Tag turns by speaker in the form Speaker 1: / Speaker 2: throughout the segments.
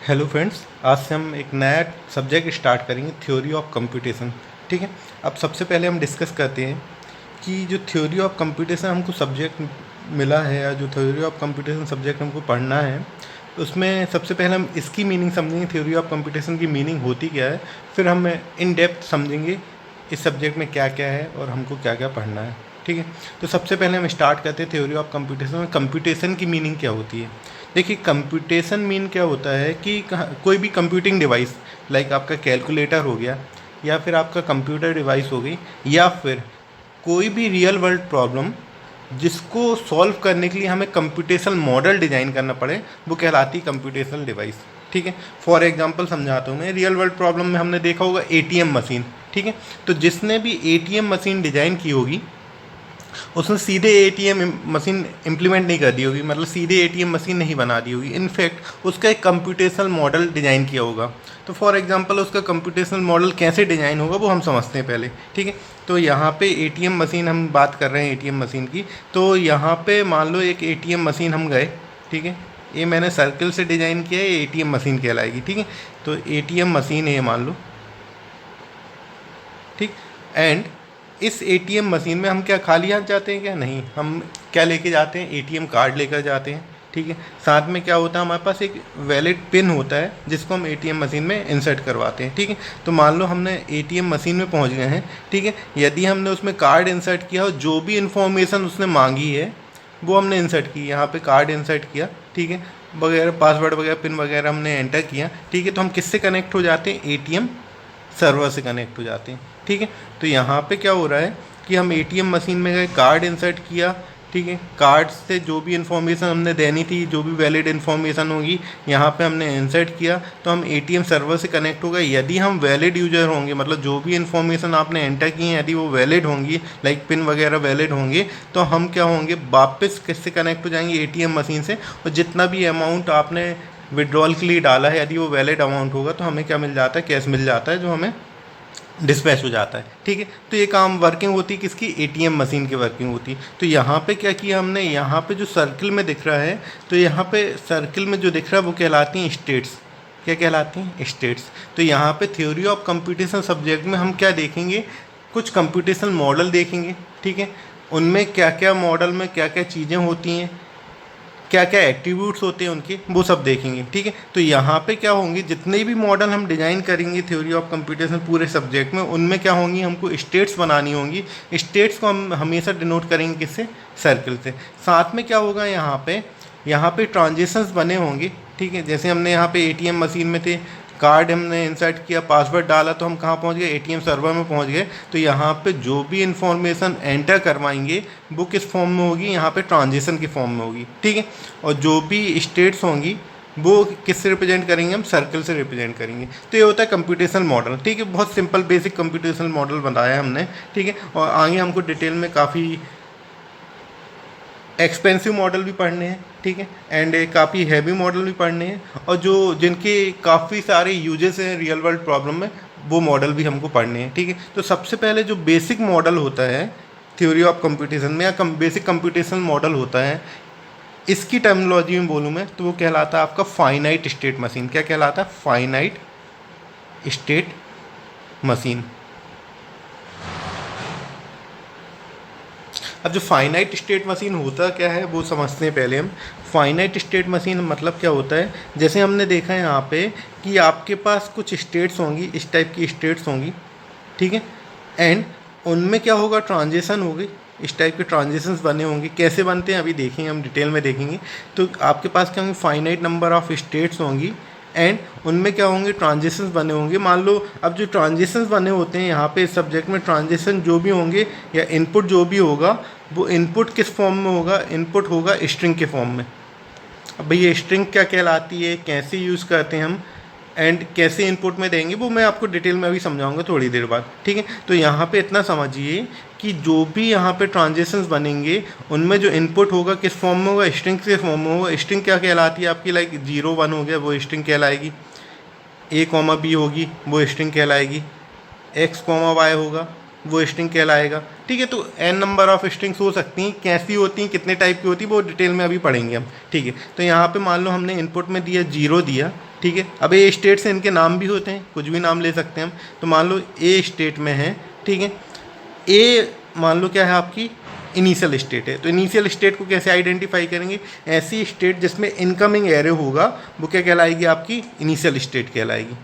Speaker 1: Hello friends, आज से हम एक नया सब्जेक्ट स्टार्ट करेंगे, थ्योरी ऑफ कंप्यूटेशन। ठीक है। अब सबसे पहले हम डिस्कस करते हैं कि जो थ्योरी ऑफ कंप्यूटेशन हमको सब्जेक्ट मिला है या जो थ्योरी ऑफ कंप्यूटेशन सब्जेक्ट हमको पढ़ना है, उसमें सबसे पहले हम इसकी मीनिंग समझेंगे, थ्योरी ऑफ कंप्यूटेशन की मीनिंग होती क्या है। फिर हम इन डेप्थ समझेंगे इस सब्जेक्ट में क्या क्या है और हमको क्या क्या पढ़ना है। ठीक है। तो सबसे पहले हम स्टार्ट करते हैं थ्योरी ऑफ कंप्यूटेशन में। कंप्यूटेशन की मीनिंग क्या होती है। देखिए, कंप्यूटेशन मीन क्या होता है कि कोई भी कंप्यूटिंग डिवाइस, लाइक आपका कैलकुलेटर हो गया या फिर आपका कंप्यूटर डिवाइस हो गई, या फिर कोई भी रियल वर्ल्ड प्रॉब्लम जिसको सॉल्व करने के लिए हमें कंप्यूटेशनल मॉडल डिज़ाइन करना पड़े, वो कहलाती कंप्यूटेशनल डिवाइस। ठीक है। फॉर एग्जांपल समझाता हूँ मैं। रियल वर्ल्ड प्रॉब्लम में हमने देखा होगा एटीएम मशीन। ठीक है। तो जिसने भी एटीएम मशीन डिज़ाइन की होगी उसने सीधे एटीएम मशीन इम्प्लीमेंट नहीं कर दी होगी, मतलब सीधे एटीएम मशीन नहीं बना दी होगी। इनफैक्ट उसका एक कंप्यूटेशनल मॉडल डिज़ाइन किया होगा। तो फॉर एग्जांपल उसका कंप्यूटेशनल मॉडल कैसे डिज़ाइन होगा वो हम समझते हैं पहले। ठीक है। तो यहाँ पे एटीएम मशीन हम बात कर रहे हैं एटीएम मशीन की। तो यहाँ पे मान लो एक एटीएम मशीन हम गए। ठीक है। ये मैंने सर्किल से डिज़ाइन किया है, ये एटीएम मशीन कहलाएगी। ठीक है। तो एटीएम मशीन है ये, मान लो। ठीक। एंड इस एटीएम मशीन में हम क्या खाली हाथ जाते हैं? क्या नहीं, हम क्या लेके जाते हैं? एटीएम कार्ड लेकर जाते हैं। ठीक है। साथ में क्या होता है, हमारे पास एक वैलिड पिन होता है जिसको हम एटीएम मशीन में इंसर्ट करवाते हैं। ठीक है। तो मान लो हमने एटीएम मशीन में पहुंच गए हैं। ठीक है। यदि हमने उसमें कार्ड इंसर्ट किया और जो भी इन्फॉर्मेशन उसने मांगी है वो हमने इंसर्ट की, यहाँ पे कार्ड इंसर्ट किया। ठीक है। वगैरह पासवर्ड वगैरह पिन वगैरह हमने एंटर किया। ठीक है। तो हम किससे कनेक्ट हो जाते हैं? एटीएम सर्वर से कनेक्ट हो जाते हैं। ठीक है। तो यहाँ पे क्या हो रहा है कि हम एटीएम मशीन में गए, कार्ड इंसर्ट किया। ठीक है। कार्ड से जो भी इन्फॉर्मेशन हमने देनी थी, जो भी वैलिड इन्फॉर्मेशन होगी, यहाँ पे हमने इंसर्ट किया तो हम एटीएम सर्वर से कनेक्ट हो गए। यदि हम वैलिड यूजर होंगे, मतलब जो भी इन्फॉर्मेशन आपने एंटर की है यदि वो वैलिड होंगी, लाइक पिन वगैरह वैलिड होंगे, तो हम क्या होंगे, वापस किससे कनेक्ट हो जाएंगे? एटीएम मशीन से। और जितना भी अमाउंट आपने विड्रॉल के लिए डाला है, यदि वो वैलिड अमाउंट होगा तो हमें क्या मिल जाता है? कैश मिल जाता है, जो हमें डिस्पैच हो जाता है। ठीक है। तो ये काम वर्किंग होती है किसकी? एटीएम मशीन की वर्किंग होती है। तो यहाँ पे क्या किया हमने, यहाँ पे जो सर्किल में दिख रहा है, तो यहाँ पे सर्किल में जो दिख रहा है वो कहलाती हैं स्टेट्स। क्या कहलाती हैं? स्टेट्स। तो यहाँ पे थ्योरी ऑफ कंप्यूटेशन सब्जेक्ट में हम क्या देखेंगे? कुछ कंप्यूटेशन मॉडल देखेंगे। ठीक है। उनमें क्या क्या मॉडल में क्या क्या चीज़ें होती हैं, क्या क्या एट्रीब्यूट्स होते हैं उनके, वो सब देखेंगे। ठीक है। तो यहाँ पे क्या होंगे, जितने भी मॉडल हम डिज़ाइन करेंगे थ्योरी ऑफ कंप्यूटेशन पूरे सब्जेक्ट में, उनमें क्या होंगी, हमको स्टेट्स बनानी होंगी। स्टेट्स को हम हमेशा डिनोट करेंगे किससे? सर्कल से। साथ में क्या होगा, यहाँ पे ट्रांजेक्शन्स बने होंगे। ठीक है। जैसे हमने यहाँ पे एटीएम मशीन में थे, कार्ड हमने इंसर्ट किया, पासवर्ड डाला, तो हम कहाँ पहुँच गए? एटीएम सर्वर में पहुँच गए। तो यहाँ पे जो भी इंफॉर्मेशन एंटर करवाएंगे वो किस फॉर्म में होगी? यहाँ पे ट्रांजिशन की फॉर्म में होगी। ठीक है। और जो भी स्टेट्स होंगी वो किससे रिप्रेजेंट करेंगे? हम सर्कल से रिप्रेजेंट करेंगे। तो ये होता है कंप्यूटेशनल मॉडल। ठीक है। बहुत सिंपल बेसिक कंप्यूटेशनल मॉडल बनाया हमने। ठीक है। और आगे हमको डिटेल में काफ़ी एक्सपेंसिव मॉडल भी पढ़ने हैं। ठीक है। एंड काफ़ी हैवी मॉडल भी पढ़ने हैं, और जो जिनके काफ़ी सारे यूजेस हैं रियल वर्ल्ड प्रॉब्लम में, वो मॉडल भी हमको पढ़ने हैं। ठीक है। तो सबसे पहले जो बेसिक मॉडल होता है थ्योरी ऑफ कंप्यूटेशन में, या बेसिक कंप्यूटेशनल मॉडल होता है, इसकी टर्मिनोलॉजी में बोलूँ मैं तो वो कहलाता है आपका फाइनाइट स्टेट मशीन। क्या कहलाता है? Finite state machine. अब जो फाइनाइट स्टेट मशीन होता क्या है वो समझते हैं पहले हम। फाइनाइट स्टेट मशीन मतलब क्या होता है, जैसे हमने देखा है यहाँ पे कि आपके पास कुछ स्टेट्स होंगी, इस टाइप की स्टेट्स होंगी। ठीक है। एंड उनमें क्या होगा? ट्रांजिशन होगी, इस टाइप के ट्रांजिशंस बने होंगे। कैसे बनते हैं अभी देखेंगे, हम डिटेल में देखेंगे। तो आपके पास क्या होंगे? फाइनाइट नंबर ऑफ स्टेट्स होंगी, एंड उनमें क्या होंगे? ट्रांजिशंस बने होंगे। मान लो अब जो ट्रांजिशंस बने होते हैं यहाँ पे इस सब्जेक्ट में, ट्रांजिशन जो भी होंगे या इनपुट जो भी होगा, वो इनपुट किस फॉर्म में होगा? इनपुट होगा स्ट्रिंग के फॉर्म में। अब भैया स्ट्रिंग क्या कहलाती है, कैसे यूज़ करते हैं हम, एंड कैसे इनपुट में देंगे, वो मैं आपको डिटेल में अभी समझाऊंगा थोड़ी देर बाद। ठीक है। तो यहाँ पे इतना समझिए कि जो भी यहाँ पे ट्रांजेक्शन्स बनेंगे उनमें जो इनपुट होगा किस फॉर्म में होगा? स्ट्रिंग के फॉर्म में होगा। स्ट्रिंग क्या कहलाती है आपकी? लाइक 0 1 हो गया, वो स्ट्रिंग कहलाएगी। A, B होगी, वो स्ट्रिंग कहलाएगी। X, Y होगा, वो स्ट्रिंग कहलाएगा। ठीक है। तो n नंबर ऑफ स्ट्रिंग्स हो सकती हैं, कैसी होती हैं, कितने टाइप की होती है, वो डिटेल में अभी पढ़ेंगे हम। ठीक है। तो यहाँ पे मान लो हमने इनपुट में दिया 0 दिया, ठीक है। अब ए स्टेट से इनके नाम भी होते हैं, कुछ भी नाम ले सकते हैं हम। तो मान लो ए स्टेट में है, ठीक है। ए मान लो क्या है आपकी इनिशियल स्टेट है, तो इनिशियल स्टेट को कैसे आइडेंटिफाई करेंगे? ऐसी स्टेट जिसमें इनकमिंग एरे होगा वो क्या कहलाएगी? आपकी इनिशियल स्टेट कहलाएगी,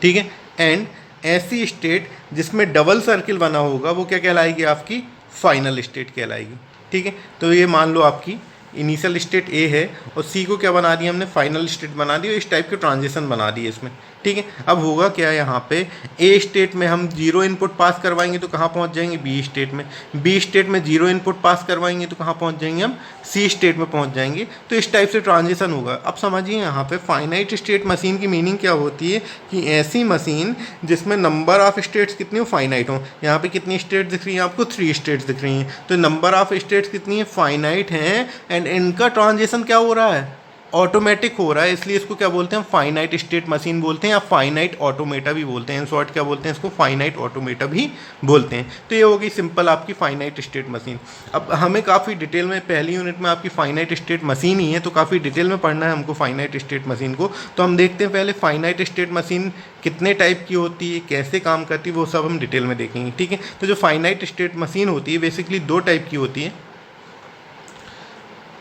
Speaker 1: ठीक है। एंड ऐसी स्टेट जिसमें डबल सर्किल बना होगा वो क्या कहलाएगी? आपकी फाइनल स्टेट कहलाएगी, ठीक है। तो ये मान लो आपकी इनिशियल स्टेट ए है और सी को क्या बना दिया हमने? फाइनल स्टेट बना दी, और इस टाइप के ट्रांजिशन बना दिए इसमें, ठीक है। अब होगा क्या यहाँ पे, ए स्टेट में हम जीरो इनपुट पास करवाएंगे तो कहाँ पहुँच जाएंगे? बी स्टेट में। बी स्टेट में जीरो इनपुट पास करवाएंगे तो कहाँ पहुँच जाएंगे हम? सी स्टेट में पहुँच जाएंगे। तो इस टाइप से ट्रांजिशन होगा। अब समझिए यहाँ पे फाइनाइट स्टेट मशीन की मीनिंग क्या होती है कि ऐसी मशीन जिसमें नंबर ऑफ स्टेट्स कितनी हो? फाइनाइट हो। यहाँ पे कितनी स्टेट दिख रही हैं आपको? 3 स्टेट्स दिख रही हैं। तो नंबर ऑफ स्टेट्स कितनी है? फाइनाइट हैं। एंड इनका ट्रांजिशन क्या हो रहा है? ऑटोमेटिक हो रहा है, इसलिए इसको क्या बोलते हैं? फाइनाइट स्टेट मशीन बोलते हैं, या फाइनाइट ऑटोमेटा भी बोलते हैं। इन शॉर्ट क्या बोलते हैं इसको? फाइनाइट ऑटोमेटा भी बोलते हैं। तो ये होगी सिंपल आपकी फाइनाइट स्टेट मशीन। अब हमें काफ़ी डिटेल में, पहली यूनिट में आपकी फाइनाइट स्टेट मशीन ही है, तो काफ़ी डिटेल में पढ़ना है हमको फाइनाइट स्टेट मशीन को। तो हम देखते हैं पहले फाइनाइट स्टेट मशीन कितने टाइप की होती है, कैसे काम करती है, वो सब हम डिटेल में देखेंगे, ठीक है। तो जो फाइनाइट स्टेट मशीन होती है बेसिकली 2 टाइप की होती है।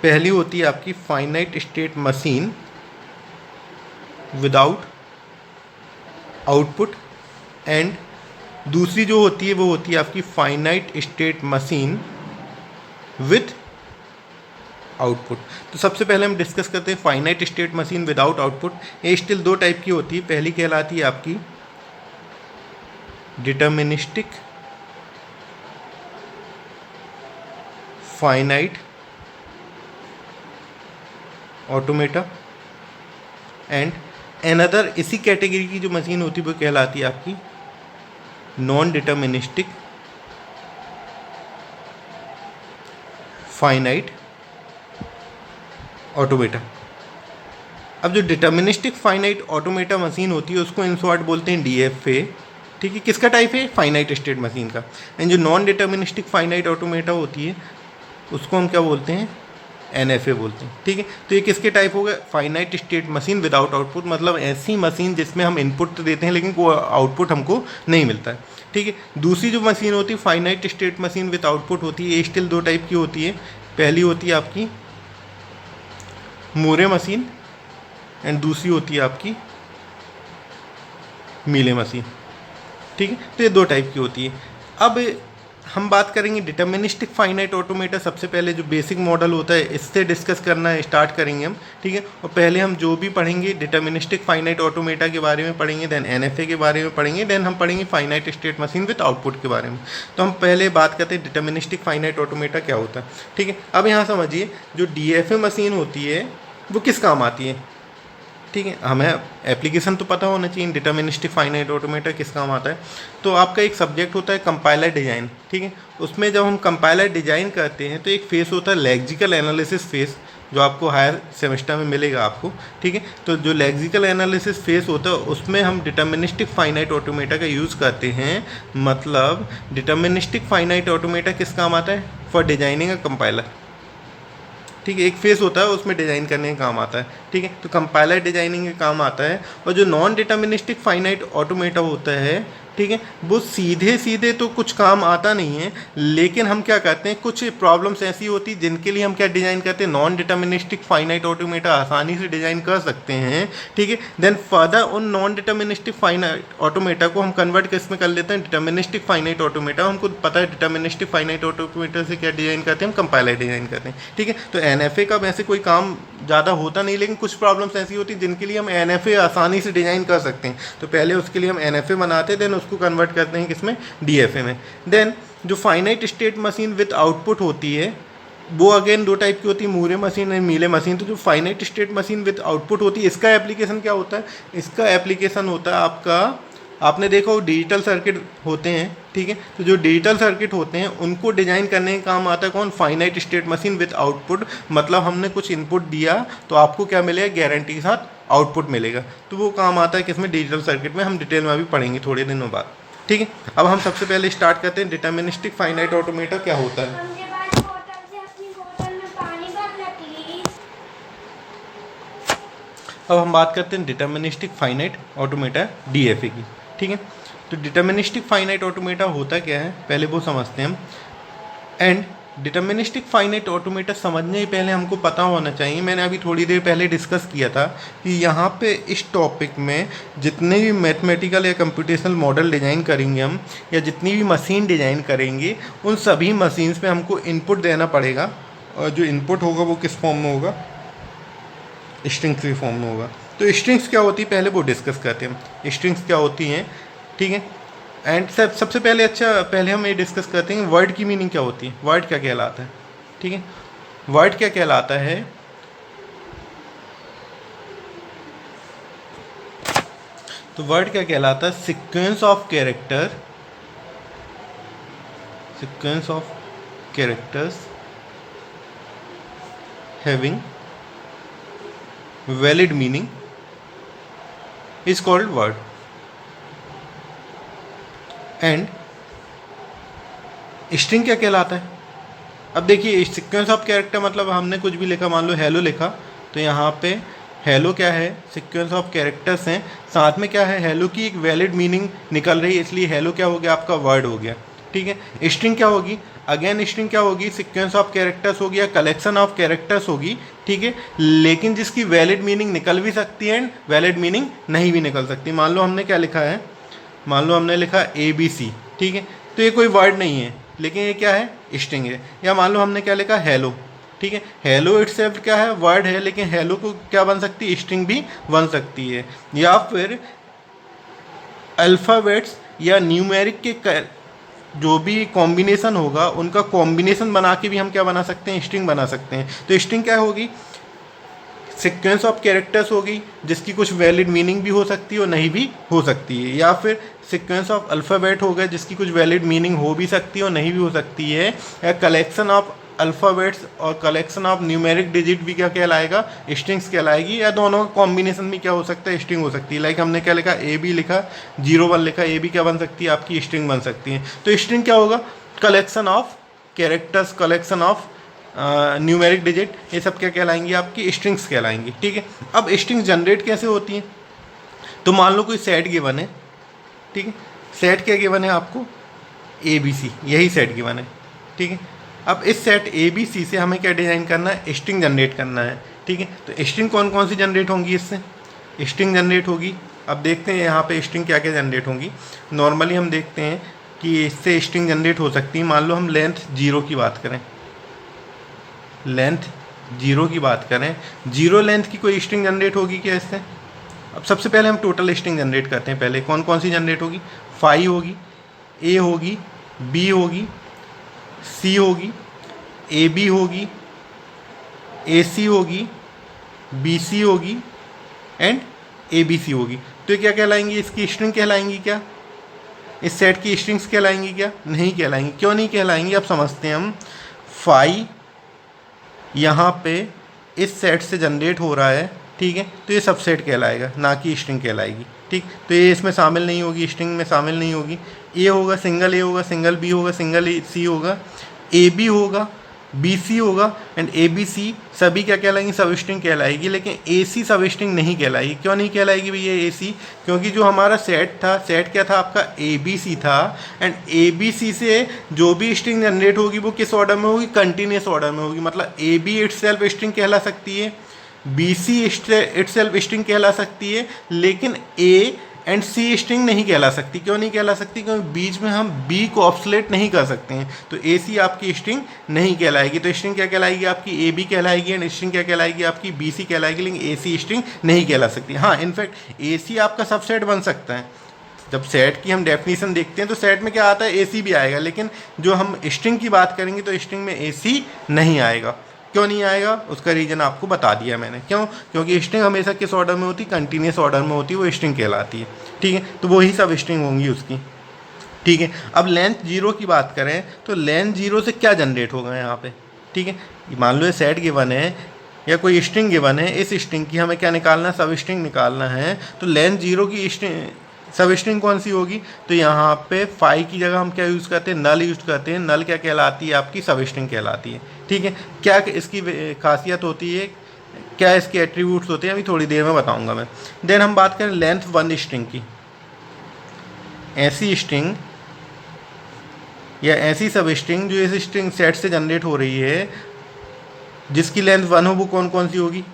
Speaker 1: पहली होती है आपकी finite state machine without output, and दूसरी जो होती है वो होती है आपकी finite state machine with output. तो सबसे पहले हम डिस्कस करते हैं finite state machine without output. ये स्टिल 2 टाइप की होती है। पहली कहलाती है आपकी deterministic finite automata, and another इसी कैटेगरी की जो मशीन होती है वो कहलाती है आपकी नॉन डिटर्मिनिस्टिक फाइनाइट ऑटोमेटा। अब जो डिटर्मिनिस्टिक फाइनाइट ऑटोमेटा मशीन होती है उसको इन शॉर्ट बोलते हैं डीएफए, ठीक है। किसका टाइप है? फाइनाइट स्टेट मशीन का। एंड जो नॉन डिटर्मिनिस्टिक फाइनाइट ऑटोमेटा होती है उसको हम क्या बोलते हैं? एनएफए बोलते हैं, ठीक है। तो ये किसके टाइप हो गए? Finite state machine without output, मतलब ऐसी मशीन जिसमें हम इनपुट तो देते हैं लेकिन कोई आउटपुट हमको नहीं मिलता है, ठीक है। दूसरी जो मशीन होती है finite state machine with output होती है, ये स्टिल 2 टाइप की होती है। पहली होती है आपकी मूरे मशीन, एंड दूसरी होती है आपकी मीले मशीन, ठीक है। तो ये 2 टाइप की होती है। अब हम बात करेंगे डिटर्मिनिस्टिक फाइनाइट ऑटोमेटा। सबसे पहले जो बेसिक मॉडल होता है इससे डिस्कस करना स्टार्ट करेंगे हम, ठीक है। और पहले हम जो भी पढ़ेंगे डिटर्मिनिस्टिक फाइनाइट ऑटोमेटा के बारे में पढ़ेंगे, देन एनएफए के बारे में पढ़ेंगे, देन हम पढ़ेंगे finite state machine with output के बारे में। तो हम पहले बात करते हैं डिटर्मिनिस्टिक फाइनाइट ऑटोमेटा क्या होता है, ठीक है। अब यहाँ समझिए जो डीएफए मशीन होती है वो किस काम आती है, ठीक है। हमें एप्लीकेशन तो पता होना चाहिए डिटर्मिनिस्टिक फाइनाइट ऑटोमेटा किस काम आता है। तो आपका एक सब्जेक्ट होता है कंपाइलर डिज़ाइन, ठीक है। उसमें जब हम कंपाइलर डिज़ाइन करते हैं तो एक फेस होता है लेक्सिकल एनालिसिस फेस, जो आपको हायर सेमेस्टर में मिलेगा आपको, ठीक है। तो जो लेक्सिकल एनालिसिस फेस होता है उसमें हम डिटर्मिनिस्टिक फाइनाइट ऑटोमेटा का यूज़ करते हैं। मतलब डिटर्मिनिस्टिक फाइनाइट ऑटोमेटा किस काम आता है? फॉर डिजाइनिंग अ कंपाइलर, ठीक है। एक फेस होता है उसमें डिज़ाइन करने का काम आता है, ठीक है। तो कंपाइलर डिजाइनिंग का काम आता है। और जो नॉन डिटर्मिनिस्टिक फाइनाइट ऑटोमेटा होता है, ठीक है, वो सीधे सीधे तो कुछ काम आता नहीं है, लेकिन हम क्या करते हैं कुछ प्रॉब्लम्स ऐसी होती जिनके लिए हम क्या डिज़ाइन करते हैं? नॉन डिटर्मिनिस्टिक फाइनाइट ऑटोमेटा आसानी से डिज़ाइन कर सकते हैं, ठीक है। देन फर्दर उन नॉन डिटर्मिनिस्टिक फाइनाइट ऑटोमेटा को हम कन्वर्ट किस में कर लेते हैं? Deterministic finite automata. हमको पता है डिटर्मिनिस्टिक फाइनाइट ऑटोमेटा से क्या डिज़ाइन करते हैं? हम कंपाइलर डिज़ाइन करते हैं, ठीक है। तो एनएफए का वैसे कोई काम ज़्यादा होता नहीं, लेकिन कुछ प्रॉब्लम्स ऐसी होती जिनके लिए हम एनएफए आसानी से डिज़ाइन कर सकते हैं। तो पहले उसके लिए हम एनएफए बनाते हैं, देन उसको कन्वर्ट करते हैं किसमें? डीएफए में। देन जो finite state machine with output होती है वो अगेन 2 टाइप की होती है, Moore machine and Mealy machine. तो जो finite state machine with output होती है इसका एप्लीकेशन क्या होता है? इसका एप्लीकेशन होता है आपका, आपने देखा वो डिजिटल सर्किट होते हैं, ठीक है। तो जो डिजिटल सर्किट होते हैं उनको डिज़ाइन करने का काम आता है कौन? Finite state machine with output. मतलब हमने कुछ इनपुट दिया तो आपको क्या मिलेगा? गारंटी के साथ आउटपुट मिलेगा। तो वो काम आता है किसमें? डिजिटल सर्किट में। हम डिटेल में अभी पढ़ेंगे थोड़े दिनों बाद, ठीक है। अब हम सबसे पहले स्टार्ट करते हैं डिटर्मिनिस्टिक फाइनाइट ऑटोमेटा क्या होता है। अब हम बात करते हैं डिटर्मिनिस्टिक फाइनाइट ऑटोमेटा DFA की, ठीक है। तो डिटर्मिनिस्टिक फाइनाइट ऑटोमेटा होता क्या है पहले वो समझते हैं हम। एंड डिटर्मिनिस्टिक फाइनाइट ऑटोमेटा समझने ही पहले हमको पता होना चाहिए, मैंने अभी थोड़ी देर पहले डिस्कस किया था कि यहाँ पे इस टॉपिक में जितने भी मैथमेटिकल या कंप्यूटेशनल मॉडल डिज़ाइन करेंगे हम, या जितनी भी मशीन डिज़ाइन करेंगे, उन सभी मशीन्स पे हमको इनपुट देना पड़ेगा, और जो इनपुट होगा वो किस फॉर्म में होगा, स्ट्रिंग्स के फॉर्म में होगा। तो स्ट्रिंग्स क्या होती है पहले वो डिस्कस करते हैं, स्ट्रिंग्स क्या होती हैं, ठीक है। एंड सबसे पहले हम ये डिस्कस करते हैं वर्ड की मीनिंग क्या होती है, वर्ड क्या कहलाता है, ठीक है। वर्ड क्या कहलाता है, तो वर्ड क्या कहलाता है, sequence of characters having valid meaning is called word. And string क्या कहलाता है, अब देखिए सीक्वेंस ऑफ कैरेक्टर मतलब हमने कुछ भी लिखा, मान लो हेलो लिखा, तो यहाँ पे हेलो क्या है, सीक्वेंस ऑफ कैरेक्टर्स हैं, साथ में क्या है, हेलो की एक वैलिड मीनिंग निकल रही है, इसलिए हेलो क्या हो गया, आपका वर्ड हो गया, ठीक है। स्ट्रिंग क्या होगी, अगेन स्ट्रिंग क्या होगी, सीक्वेंस ऑफ कैरेक्टर्स होगी या कलेक्शन ऑफ कैरेक्टर्स होगी, ठीक है, लेकिन जिसकी वैलिड मीनिंग निकल भी सकती है एंड वैलिड मीनिंग नहीं भी निकल सकती। मान लो हमने क्या लिखा है, मान लो हमने लिखा ABC, ठीक है, तो ये कोई वर्ड नहीं है, लेकिन ये क्या है, स्ट्रिंग है। या मान लो हमने क्या लिखा, हेलो, ठीक है, हेलो इटसेल्फ क्या है, वर्ड है, लेकिन हेलो को क्या बन सकती है, स्ट्रिंग भी बन सकती है। या फिर अल्फ़ाबेट्स या न्यूमेरिक के जो भी कॉम्बिनेशन होगा, उनका कॉम्बिनेशन बना के भी हम क्या बना सकते हैं, स्ट्रिंग बना सकते हैं। तो स्ट्रिंग क्या होगी, सीक्वेंस ऑफ कैरेक्टर्स होगी जिसकी कुछ वैलिड मीनिंग भी हो सकती है और नहीं भी हो सकती है। या फिर सीक्वेंस ऑफ अल्फ़ाबेट हो गया जिसकी कुछ वैलिड मीनिंग हो भी सकती है और नहीं भी हो सकती है। या कलेक्शन ऑफ अल्फ़ाबेट्स और कलेक्शन ऑफ न्यूमेरिक डिजिट भी क्या कहलाएगा, स्ट्रिंग्स कहलाएगी। या दोनों का कॉम्बिनेशन भी क्या हो सकता है, स्ट्रिंग हो सकती है। लाइक हमने क्या लिखा, AB लिखा, 01 लिखा, AB क्या बन सकती है, आपकी स्ट्रिंग बन सकती है। तो स्ट्रिंग क्या होगा, collection of characters, collection of numeric digit, ये सब क्या कहलाएंगी, आपकी स्ट्रिंग्स कहलाएंगी, ठीक है। अब स्ट्रिंग्स जनरेट कैसे होती हैं, तो मान लो कोई सेट गिवन है, ठीक है, सेट क्या गिवन है आपको, ABC, यही सेट गिवन है, ठीक है। अब इस सेट ABC से हमें क्या डिज़ाइन करना है, स्ट्रिंग जनरेट करना है, ठीक है। तो स्ट्रिंग कौन कौन सी जनरेट होंगी, इससे स्ट्रिंग जनरेट होगी। अब देखते हैं यहाँ पे स्ट्रिंग क्या क्या जनरेट होंगी। नॉर्मली हम देखते हैं कि इससे स्ट्रिंग जनरेट हो सकती है। मान लो हम लेंथ 0 की बात करें, लेंथ 0 की बात करें, 0 लेंथ की कोई स्ट्रिंग जनरेट होगी क्या इससे। अब सबसे पहले हम टोटल स्ट्रिंग जनरेट करते हैं। पहले कौन कौन सी जनरेट होगी, 5 होगी, A होगी, B होगी, C होगी, AB होगी, AC होगी, BC होगी एंड ABC होगी। तो ये क्या कहलाएंगी, इसकी स्ट्रिंग कहलाएंगी क्या, इस सेट की स्ट्रिंग्स कहलाएंगी क्या, नहीं कहलाएंगी। क्यों नहीं कहलाएंगी, अब समझते हैं हम। 5 यहाँ पे इस सेट से जनरेट हो रहा है, ठीक है, तो ये सबसेट कहलाएगा, ना कि स्ट्रिंग कहलाएगी, ठीक। तो ये इसमें शामिल नहीं होगी, स्ट्रिंग में शामिल नहीं होगी। A होगा, सिंगल A होगा, सिंगल B होगा, सिंगल C होगा, AB होगा, BC होगा एंड ABC सभी क्या कहलाएंगी, सब स्ट्रिंग कहलाएगी। लेकिन AC सब स्ट्रिंग नहीं कहलाएगी। क्यों नहीं कहलाएगी भैया AC, क्योंकि जो हमारा सेट था, सेट क्या था आपका, ABC था, एंड ABC से जो भी स्ट्रिंग जनरेट होगी वो किस ऑर्डर में होगी, कंटिन्यूस ऑर्डर में होगी। मतलब AB इटसेल्फ स्ट्रिंग कहला सकती है, BC इटसेल्फ स्ट्रिंग कहला सकती है, लेकिन A एंड C स्ट्रिंग नहीं कहला सकती। क्यों नहीं कहला सकती, क्योंकि बीच में हम B को ऑब्सोलेट नहीं कर सकते हैं, तो AC आपकी स्ट्रिंग नहीं कहलाएगी। तो स्ट्रिंग क्या कहलाएगी, आपकी AB कहलाएगी, एंड स्ट्रिंग क्या कहलाएगी, आपकी BC कहलाएगी, लेकिन AC स्ट्रिंग नहीं कहला सकती। हाँ, इनफैक्ट AC आपका सबसेट बन सकता है। जब सेट की हम डेफिनेशन देखते हैं तो सेट में क्या आता है, AC भी आएगा, लेकिन जो हम स्ट्रिंग की बात करेंगे तो स्ट्रिंग में AC नहीं आएगा। क्यों नहीं आएगा, उसका रीज़न आपको बता दिया मैंने। क्यों, क्योंकि स्ट्रिंग हमेशा किस ऑर्डर में होती, कंटिन्यूस ऑर्डर में होती है, वो स्ट्रिंग कहलाती है, ठीक है। तो वही सब स्ट्रिंग होंगी उसकी, ठीक है। अब लेंथ 0 की बात करें तो लेंथ 0 से क्या जनरेट होगा यहाँ पे, ठीक है। मान लो ये सेट गिवन है या कोई स्ट्रिंग गिवन है, इस स्ट्रिंग की हमें क्या निकालना है, सब स्ट्रिंग निकालना है। तो लेंथ 0 की स्ट्रिंग, सब स्ट्रिंग कौन सी होगी, तो यहाँ पे 5 की जगह हम क्या यूज़ करते हैं, नल यूज़ करते हैं। नल क्या कहलाती है, आपकी सब स्ट्रिंग कहलाती है, ठीक है। क्या इसकी खासियत होती है, क्या इसके एट्रीब्यूट्स होते हैं अभी थोड़ी देर में बताऊंगा मैं। देन हम बात करें लेंथ वन स्ट्रिंग की। ऐसी स्ट्रिंग या ऐसी सब स्ट्रिंग जो इस स्ट्रिंग सेट से जनरेट हो रही है जिसकी लेंथ वन हो, वो कौन कौन सी होगी?